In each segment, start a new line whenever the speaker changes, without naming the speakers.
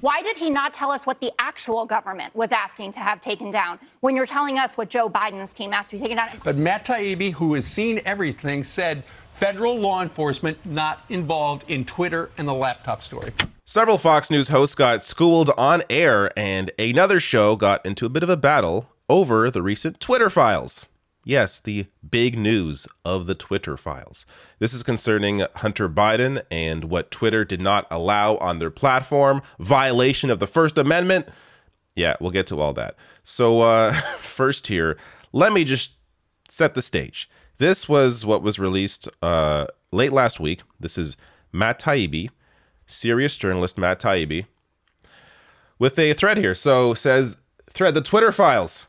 Why did he not tell us what the actual government was asking to have taken down when you're telling us what Joe Biden's team asked to be taken down?
But Matt Taibbi, who has seen everything, said federal law enforcement not involved in Twitter and the laptop story.
Several Fox News hosts got schooled on air, and another show got into a bit of a battle over the recent Twitter files. Yes, the big news of the Twitter files. This is concerning Hunter Biden and what Twitter did not allow on their platform, violation of the First Amendment. Yeah, we'll get to all that. So first here, let me just set the stage. This was what was released late last week. This is Matt Taibbi, serious journalist Matt Taibbi, with a thread here. So says, thread, the Twitter files.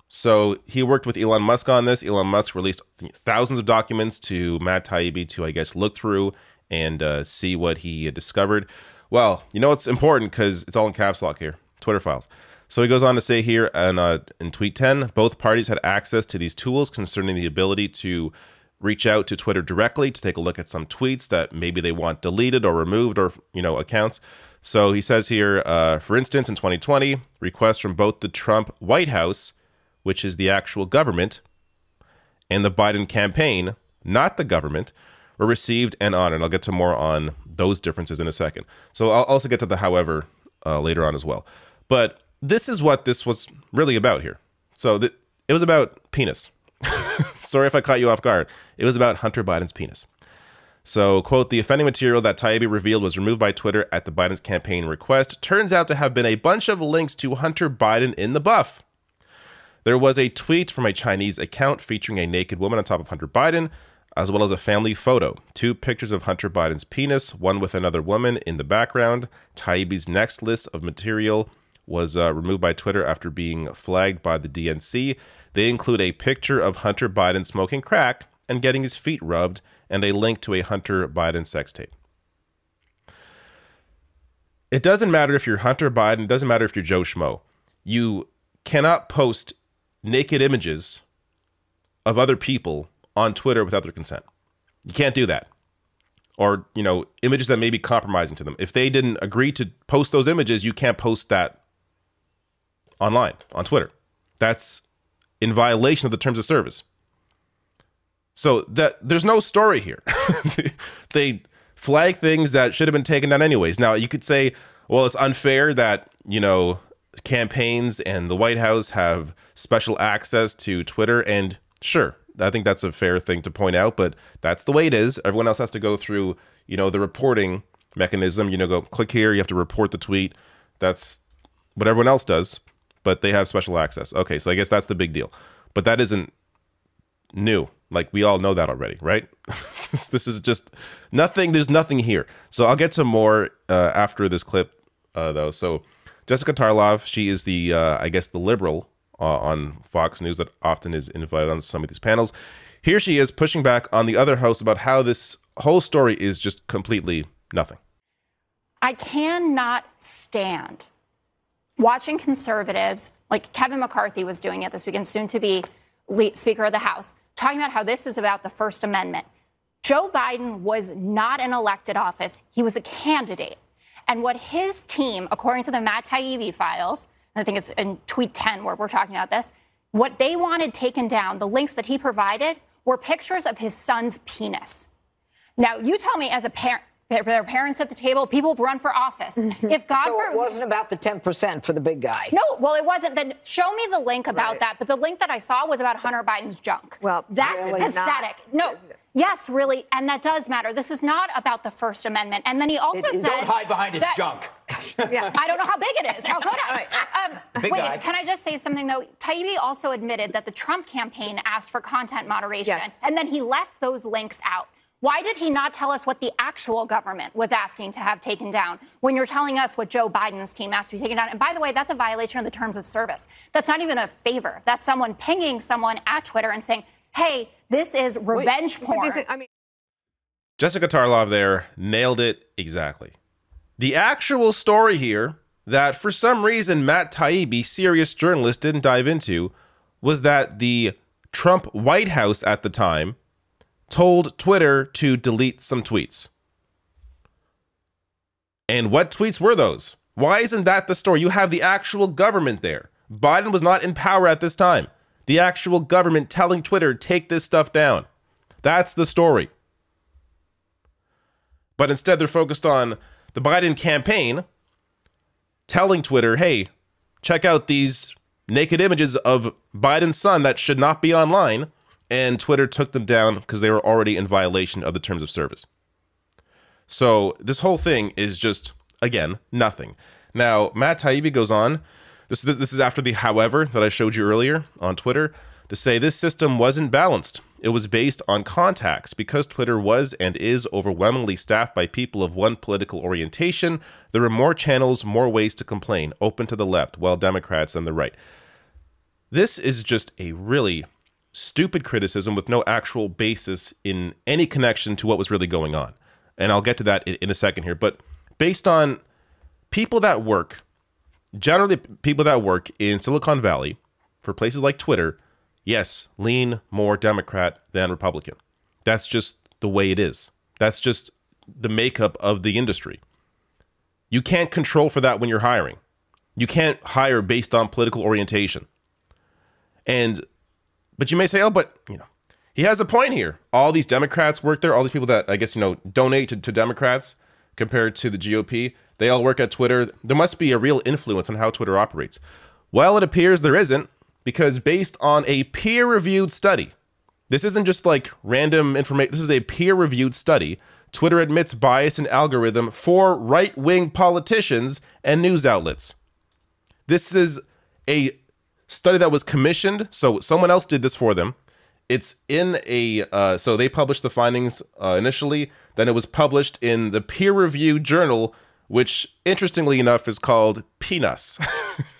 So he worked with Elon Musk on this. Elon Musk released thousands of documents to Matt Taibbi to, I guess, look through and see what he discovered. Well, you know it's important because it's all in caps lock here. Twitter files. So he goes on to say here in tweet 10, both parties had access to these tools concerning the ability to reach out to Twitter directly to take a look at some tweets that maybe they want deleted or removed or, accounts. So he says here, for instance, in 2020, requests from both the Trump White House, which is the actual government, and the Biden campaign, not the government, were received and honored. I'll get to more on those differences in a second. So I'll also get to the however later on as well. But this is what this was really about here. So it was about penis. Sorry if I caught you off guard. It was about Hunter Biden's penis. So, quote, the offending material that Taibbi revealed was removed by Twitter at the Biden's campaign request. Turns out to have been a bunch of links to Hunter Biden in the buff. There was a tweet from a Chinese account featuring a naked woman on top of Hunter Biden, as well as a family photo. 2 pictures of Hunter Biden's penis, one with another woman in the background. Taibbi's next list of material was removed by Twitter after being flagged by the DNC. They include a picture of Hunter Biden smoking crack and getting his feet rubbed, and a link to a Hunter Biden sex tape. It doesn't matter if you're Hunter Biden, it doesn't matter if you're Joe Schmo. You cannot post naked images of other people on Twitter without their consent. You can't do that. Or, images that may be compromising to them. If they didn't agree to post those images, you can't post that online, on Twitter. That's in violation of the terms of service. So there's no story here. They flag things that should have been taken down anyways. Now, you could say, well, it's unfair that, campaigns and the White House have special access to Twitter, and sure, I think that's a fair thing to point out, but that's the way it is. Everyone else has to go through, the reporting mechanism, go click here, you have to report the tweet. That's what everyone else does, but they have special access. Okay, so I guess that's the big deal. But that isn't new. Like, we all know that already, right? This is just nothing. There's nothing here. So I'll get to more after this clip, though. So Jessica Tarlov, she is the, I guess, the liberal on Fox News that often is invited on some of these panels. Here she is pushing back on the other hosts about how this whole story is just completely nothing.
I cannot stand watching conservatives, like Kevin McCarthy was doing it this weekend, soon to be Speaker of the House, talking about how this is about the First Amendment. Joe Biden was not in elected office. He was a candidate. And what his team, according to the Matt Taibbi files, and I think it's in tweet 10 where we're talking about this, what they wanted taken down, the links that he provided, were pictures of his son's penis. Now, you tell me as a parent, there are parents at the table, people have run for office. If God
so it wasn't about the 10% for the big guy.
No, well, it wasn't. Then show me the link about that. But the link that I saw was about Hunter Biden's junk. Well, that's really pathetic. No, yes, really, and that does matter. This is not about the First Amendment. And then he also said,
"Don't hide behind his junk."
Yeah, I don't know how big it is. How could I? Wait, can I just say something though? Taibbi also admitted that the Trump campaign asked for content moderation, and then he left those links out. Why did he not tell us what the actual government was asking to have taken down when you're telling us what Joe Biden's team asked to be taken down? And by the way, that's a violation of the terms of service. That's not even a favor. That's someone pinging someone at Twitter and saying, hey, this is revenge porn.
Jessica Tarlov there nailed it exactly. The actual story here that for some reason Matt Taibbi, serious journalist, didn't dive into was that the Trump White House at the time told Twitter to delete some tweets. And what tweets were those? Why isn't that the story? You have the actual government there. Biden was not in power at this time. The actual government telling Twitter, take this stuff down. That's the story. But instead, they're focused on the Biden campaign telling Twitter, hey, check out these naked images of Biden's son that should not be online. And Twitter took them down because they were already in violation of the terms of service. So this whole thing is just, again, nothing. Now, Matt Taibbi goes on. This is after the however that I showed you earlier on Twitter, to say this system wasn't balanced. It was based on contacts. Because Twitter was and is overwhelmingly staffed by people of one political orientation, there were more channels, more ways to complain, open to the left, while Democrats and the right. This is just a really stupid criticism with no actual basis in any connection to what was really going on. And I'll get to that in a second here. But based on people that work, generally people that work in Silicon Valley for places like Twitter, yes, lean more Democrat than Republican. That's just the way it is. That's just the makeup of the industry. You can't control for that when you're hiring. You can't hire based on political orientation. But you may say, oh, but, he has a point here. All these Democrats work there. All these people that, I guess, donate to Democrats compared to the GOP, they all work at Twitter. There must be a real influence on how Twitter operates. Well, it appears there isn't, because based on a peer-reviewed study, this isn't just like random information. This is a peer-reviewed study. Twitter admits bias in algorithm for right-wing politicians and news outlets. This is a study that was commissioned, so someone else did this for them. It's in so they published the findings initially, then it was published in the peer-reviewed journal, which interestingly enough is called PNUS.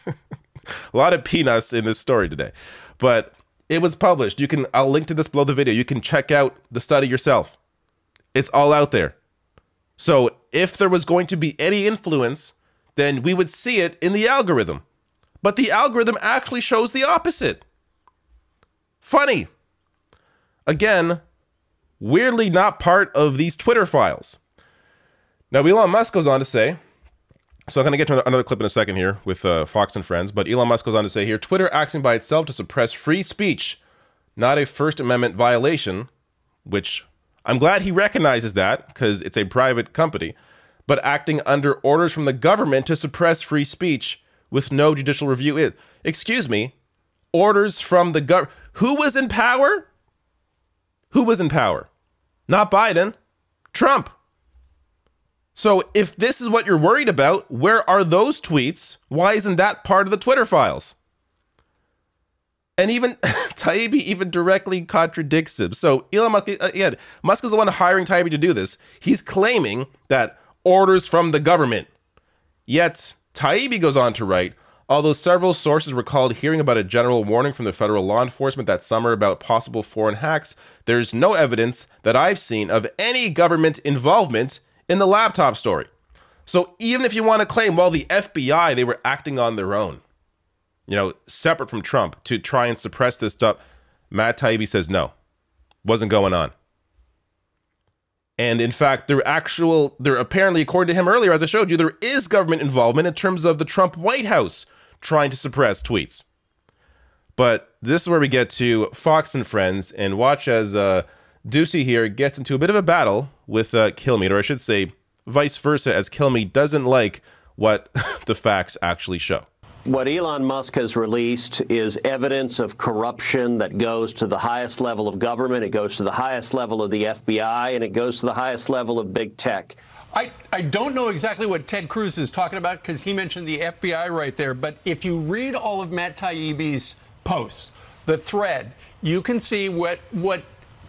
A lot of PNUS in this story today, but it was published. I'll link to this below the video. You can check out the study yourself. It's all out there. So if there was going to be any influence, then we would see it in the algorithm. But the algorithm actually shows the opposite. Funny. Again, weirdly not part of these Twitter files. Now, Elon Musk goes on to say, so I'm going to get to another clip in a second here with Fox and Friends, but Elon Musk goes on to say here, Twitter acting by itself to suppress free speech, not a First Amendment violation, which I'm glad he recognizes that because it's a private company, but acting under orders from the government to suppress free speech with no judicial review. Excuse me, orders from the government. Who was in power? Who was in power? Not Biden, Trump. So if this is what you're worried about, where are those tweets? Why isn't that part of the Twitter files? And even Taibbi even directly contradicts him. So Elon Musk, again, Musk is the one hiring Taibbi to do this. He's claiming that orders from the government. Yet Taibbi goes on to write, although several sources recalled hearing about a general warning from the federal law enforcement that summer about possible foreign hacks, there's no evidence that I've seen of any government involvement in the laptop story. So even if you want to claim, well, the FBI, they were acting on their own, separate from Trump to try and suppress this stuff, Matt Taibbi says no, wasn't going on. And in fact, there apparently, according to him earlier, as I showed you, there is government involvement in terms of the Trump White House trying to suppress tweets. But this is where we get to Fox and Friends, and watch as Ducey here gets into a bit of a battle with Kilmeade, or I should say vice versa, as Kilmeade doesn't like what the facts actually show.
What Elon Musk has released is evidence of corruption that goes to the highest level of government, it goes to the highest level of the FBI, and it goes to the highest level of big tech.
I don't know exactly what Ted Cruz is talking about because he mentioned the FBI right there, but if you read all of Matt Taibbi's posts, the thread, you can see what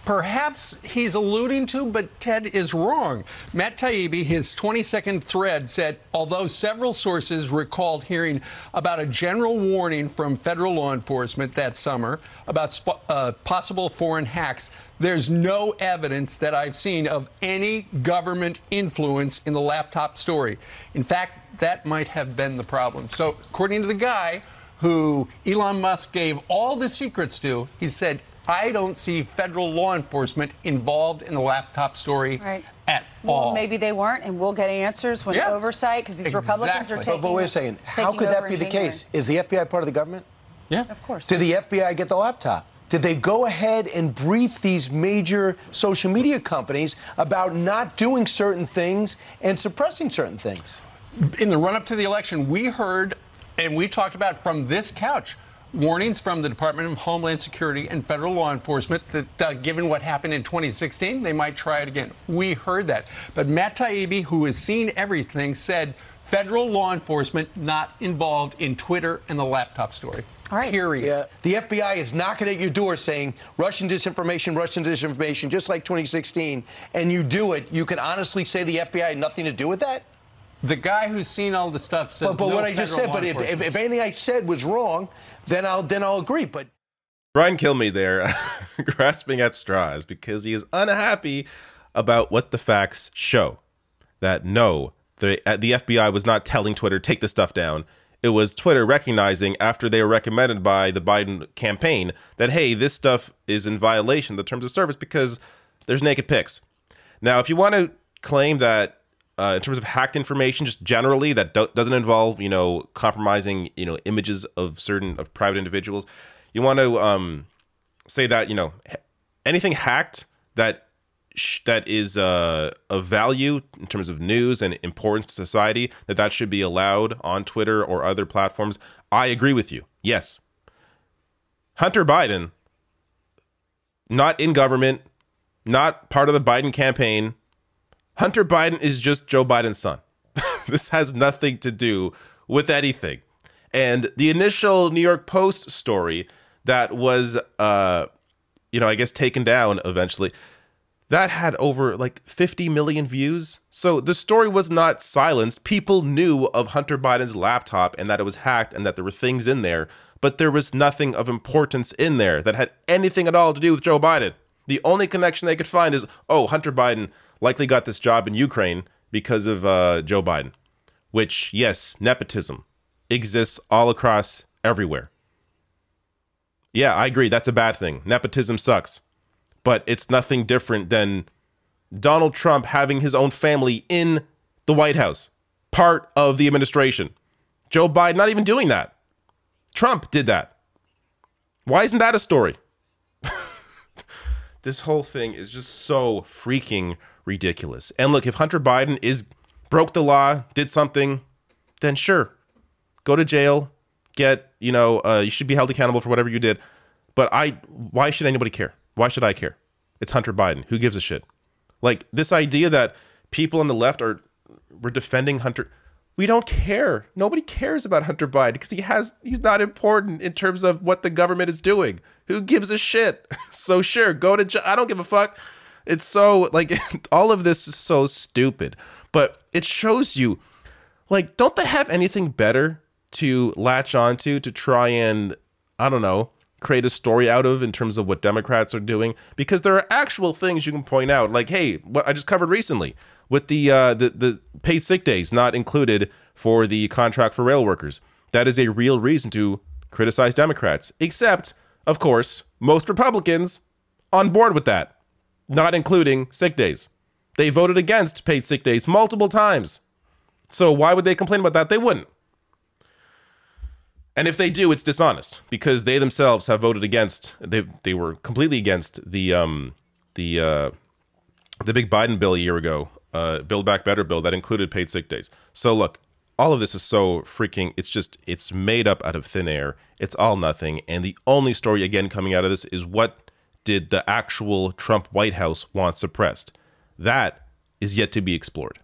perhaps he's alluding to, but Ted is wrong. Matt Taibbi, his 20-second thread said, although several sources recalled hearing about a general warning from federal law enforcement that summer about possible foreign hacks, there's no evidence that I've seen of any government influence in the laptop story. In fact, that might have been the problem. So according to the guy who Elon Musk gave all the secrets to, he said, I don't see federal law enforcement involved in the laptop story at all.
Well, maybe they weren't, and we'll get answers when oversight, because these Republicans are taking.
But wait a second. How could that be the case? Is the FBI part of the government?
Yeah,
of course.
Did the FBI get the laptop? Did they go ahead and brief these major social media companies about not doing certain things and suppressing certain things?
In the run-up to the election, we heard, and we talked about from this couch, warnings from the Department of Homeland Security and federal law enforcement that given what happened in 2016, they might try it again. We heard that. But Matt Taibbi, who has seen everything, said federal law enforcement not involved in Twitter and the laptop story.
All right.
Period.
Yeah. The FBI is knocking at your door saying Russian disinformation, just like 2016, and you do it. You can honestly say the FBI had nothing to do with that?
The guy who's seen all the stuff says
But
no
what I just said, but if anything I said was wrong, then I'll agree. But
Brian Kilmeade there grasping at straws because he is unhappy about what the facts show. That no, the FBI was not telling Twitter, take this stuff down. It was Twitter recognizing after they were recommended by the Biden campaign that, hey, this stuff is in violation of the terms of service because there's naked pics. Now, if you want to claim that in terms of hacked information, just generally, that doesn't involve, compromising, images of private individuals. You want to say that, anything hacked that is of value in terms of news and importance to society, that should be allowed on Twitter or other platforms. I agree with you. Yes. Hunter Biden, not in government, not part of the Biden campaign. Hunter Biden is just Joe Biden's son. This has nothing to do with anything. And the initial New York Post story that was, I guess taken down eventually, that had over 50 million views. So the story was not silenced. People knew of Hunter Biden's laptop and that it was hacked and that there were things in there, but there was nothing of importance in there that had anything at all to do with Joe Biden. The only connection they could find is, Hunter Biden likely got this job in Ukraine because of Joe Biden, which, yes, nepotism exists all across everywhere. Yeah, I agree. That's a bad thing. Nepotism sucks. But it's nothing different than Donald Trump having his own family in the White House, part of the administration. Joe Biden not even doing that. Trump did that. Why isn't that a story? This whole thing is just so freaking ridiculous. And look, if Hunter Biden broke the law, did something, then sure, go to jail, you should be held accountable for whatever you did. But why should anybody care? Why should I care? It's Hunter Biden. Who gives a shit? This idea that people on the left were defending Hunter. We don't care. Nobody cares about Hunter Biden because he's not important in terms of what the government is doing. Who gives a shit? So sure, go to jail. I don't give a fuck. It's so all of this is so stupid, but it shows you don't they have anything better to latch onto to try and, I don't know, create a story out of in terms of what Democrats are doing? Because there are actual things you can point out, hey, what I just covered recently with the paid sick days not included for the contract for rail workers. That is a real reason to criticize Democrats, except, of course, most Republicans on board with that, not including sick days. They voted against paid sick days multiple times. So why would they complain about that? They wouldn't. And if they do, it's dishonest because they themselves have voted against. They were completely against the big Biden bill a year ago, Build Back Better bill that included paid sick days. So look, all of this is so freaking. It's made up out of thin air. It's all nothing. And the only story again coming out of this is what did the actual Trump White House want suppressed? That is yet to be explored.